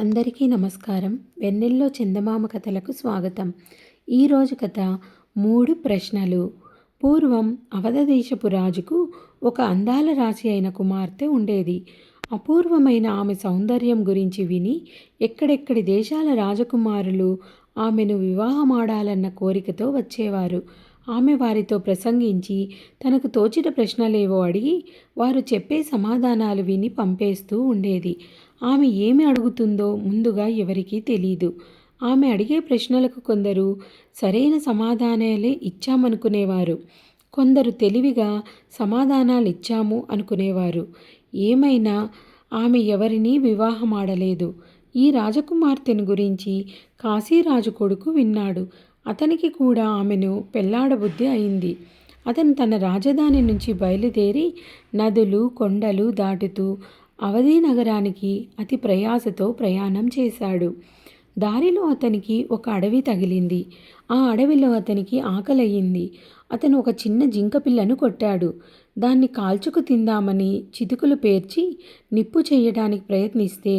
అందరికీ నమస్కారం. వెన్నెల్లో చందమామ కథలకు స్వాగతం. ఈరోజు కథ 3 ప్రశ్నలు. పూర్వం అవధదేశపు రాజుకు ఒక అందాల రాశి అయిన కుమార్తె ఉండేది. అపూర్వమైన ఆమె సౌందర్యం గురించి విని ఎక్కడెక్కడి దేశాల రాజకుమారులు ఆమెను వివాహమాడాలన్న కోరికతో వచ్చేవారు. ఆమె వారితో ప్రసంగించి తనకు తోచిన ప్రశ్నలేవో అడిగి వారు చెప్పే సమాధానాలు విని పంపేస్తూ ఉండేది. ఆమె ఏమి అడుగుతుందో ముందుగా ఎవరికీ తెలీదు. ఆమె అడిగే ప్రశ్నలకు కొందరు సరైన సమాధానాలే ఇచ్చామనుకునేవారు. కొందరు తెలివిగా సమాధానాలు ఇచ్చాము అనుకునేవారు. ఏమైనా ఆమె ఎవరినీ వివాహమాడలేదు. ఈ రాజకుమార్తెను గురించి కాశీరాజు కొడుకు విన్నాడు. అతనికి కూడా ఆమెను పెళ్లాడబుద్ధి అయింది. అతను తన రాజధాని నుంచి బయలుదేరి నదులు కొండలు దాటుతూ అవధి నగరానికి అతి ప్రయాసతో ప్రయాణం చేశాడు. దారిలో అతనికి ఒక అడవి తగిలింది. ఆ అడవిలో అతనికి ఆకలయ్యింది. అతను ఒక చిన్న జింక పిల్లను కొట్టాడు. దాన్ని కాల్చుకు తిందామని చితుకులు పేర్చి నిప్పు చేయడానికి ప్రయత్నిస్తే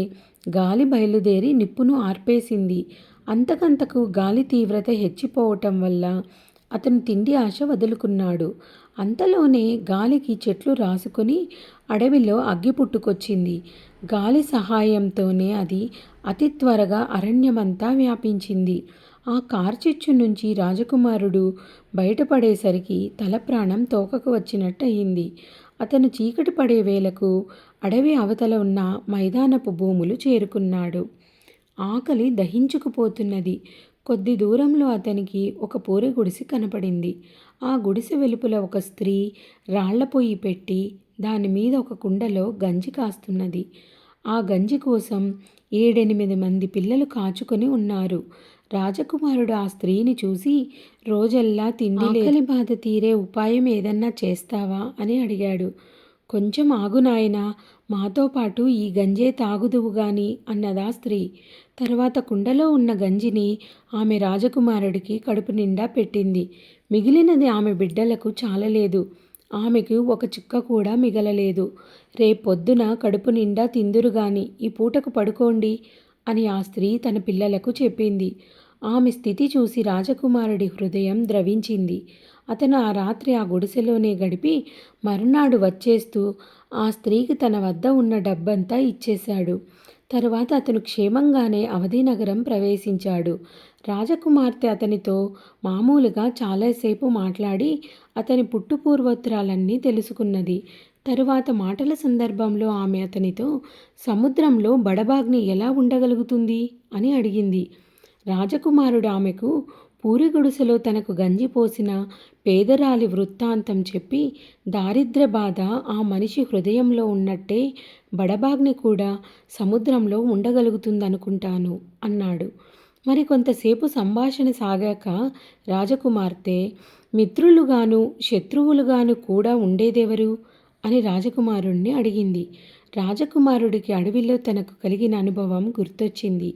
గాలి బయలుదేరి నిప్పును ఆర్పేసింది. అంతకంతకు గాలి తీవ్రత హెచ్చిపోవటం వల్ల అతను తిండి ఆశ వదులుకున్నాడు. అంతలోనే గాలికి చెట్లు రాసుకొని అడవిలో అగ్గి పుట్టుకొచ్చింది. గాలి సహాయంతోనే అది అతి త్వరగా అరణ్యమంతా వ్యాపించింది. ఆ కార్చిచ్చు నుంచి రాజకుమారుడు బయటపడేసరికి తల ప్రాణం తోకకు వచ్చినట్టయింది. అతను చీకటి పడే వేళకు అడవి అవతల ఉన్న మైదానపు భూములు చేరుకున్నాడు. ఆకలి దహించుకుపోతున్నది. కొద్ది దూరంలో అతనికి ఒక పూరి గుడిసె కనపడింది. ఆ గుడిసె వెలుపల ఒక స్త్రీ రాళ్ల పొయ్యి పెట్టి దానిమీద ఒక కుండలో గంజి కాస్తున్నది. ఆ గంజి కోసం 7-8 మంది పిల్లలు కాచుకొని ఉన్నారు. రాజకుమారుడు ఆ స్త్రీని చూసి, రోజల్లా తిండి ఆకలి బాధ తీరే ఉపాయం ఏదన్నా చేస్తావా అని అడిగాడు. కొంచెం ఆగు నాయనా, మాతో పాటు ఈ గంజే తాగుదువు గాని అన్నదా స్త్రీ. తర్వాత కుండలో ఉన్న గంజిని ఆమె రాజకుమారుడికి కడుపు నిండా పెట్టింది. మిగిలినది ఆమె బిడ్డలకు చాలలేదు. ఆమెకు ఒక చుక్క కూడా మిగలలేదు. రేపొద్దున కడుపు నిండా తిందురుగాని ఈ పూటకు పడుకోండి అని ఆ స్త్రీ తన పిల్లలకు చెప్పింది. ఆమె స్థితి చూసి రాజకుమారుడి హృదయం ద్రవించింది. అతను ఆ రాత్రి ఆ గుడిసెలోనే గడిపి మరునాడు వచ్చేస్తూ ఆ స్త్రీకి తన వద్ద ఉన్న డబ్బంతా ఇచ్చేశాడు. తరువాత అతను క్షేమంగానే అవధి నగరం ప్రవేశించాడు. రాజకుమార్తె అతనితో మామూలుగా చాలాసేపు మాట్లాడి అతని పుట్టుపూర్వోత్తరాలన్నీ తెలుసుకున్నది. తరువాత మాటల సందర్భంలో ఆమె అతనితో సముద్రంలో బడబాగ్ని ఎలా ఉండగలుగుతుంది అని అడిగింది. రాజకుమారుడు ఆమెకు పూరి గుడిసెలో తనకు గంజి పోసిన పేదరాలి వృత్తాంతం చెప్పి, దారిద్ర్య బాధ ఆ మనిషి హృదయంలో ఉన్నట్టే బడబాగ్ని కూడా సముద్రంలో ఉండగలుగుతుందనుకుంటాను అన్నాడు. మరి కొంతసేపు సంభాషణ సాగాక రాజకుమార్తె, మిత్రులుగాను శత్రువులుగాను కూడా ఉండేదెవరు అని రాజకుమారుణ్ణి అడిగింది. రాజకుమారుడికి అడవిలో తనకు కలిగిన అనుభవం గుర్తొచ్చింది.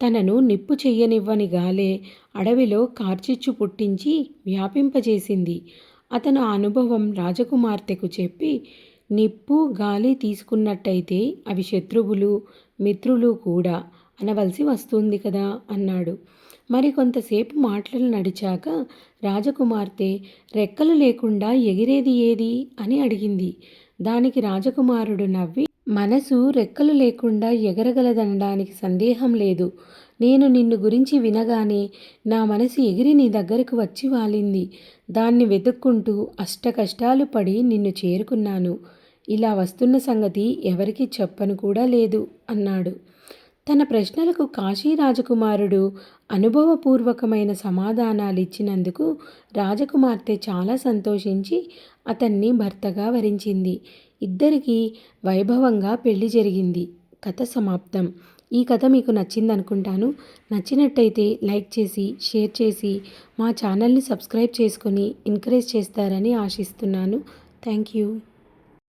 తనను నిప్పు చెయ్యనివ్వని గాలే అడవిలో కార్చిచ్చు పుట్టించి వ్యాపింపజేసింది. అతను ఆ అనుభవం రాజకుమార్తెకు చెప్పి, నిప్పు గాలి తీసుకున్నట్టయితే అవి శత్రువులు మిత్రులు కూడా అనవలసి వస్తుంది కదా అన్నాడు. మరి కొంతసేపు మాటలు నడిచాక రాజకుమార్తె, రెక్కలు లేకుండా ఎగిరేది ఏది అని అడిగింది. దానికి రాజకుమారుడు నవ్వి, మనసు రెక్కలు లేకుండా ఎగరగలదనడానికి సందేహం లేదు. నేను నిన్ను గురించి వినగానే నా మనసు ఎగిరి నీ దగ్గరకు వచ్చి వాలింది. దాన్ని వెతుక్కుంటూ అష్టకష్టాలు పడి నిన్ను చేరుకున్నాను. ఇలా వస్తున్న సంగతి ఎవరికీ చెప్పను కూడా లేదు అన్నాడు. తన ప్రశ్నలకు కాశీ రాజకుమారుడు అనుభవపూర్వకమైన సమాధానాలిచ్చినందుకు రాజకుమార్తె చాలా సంతోషించి అతన్ని భర్తగా వరించింది. ఇద్దరికీ వైభవంగా పెళ్లి జరిగింది. కథ సమాప్తం. ఈ కథ మీకు నచ్చిందనుకుంటాను. నచ్చినట్టయితే లైక్ చేసి షేర్ చేసి మా ఛానల్ని సబ్స్క్రైబ్ చేసుకొని ఎంకరేజ్ చేస్తారని ఆశిస్తున్నాను. Thank you.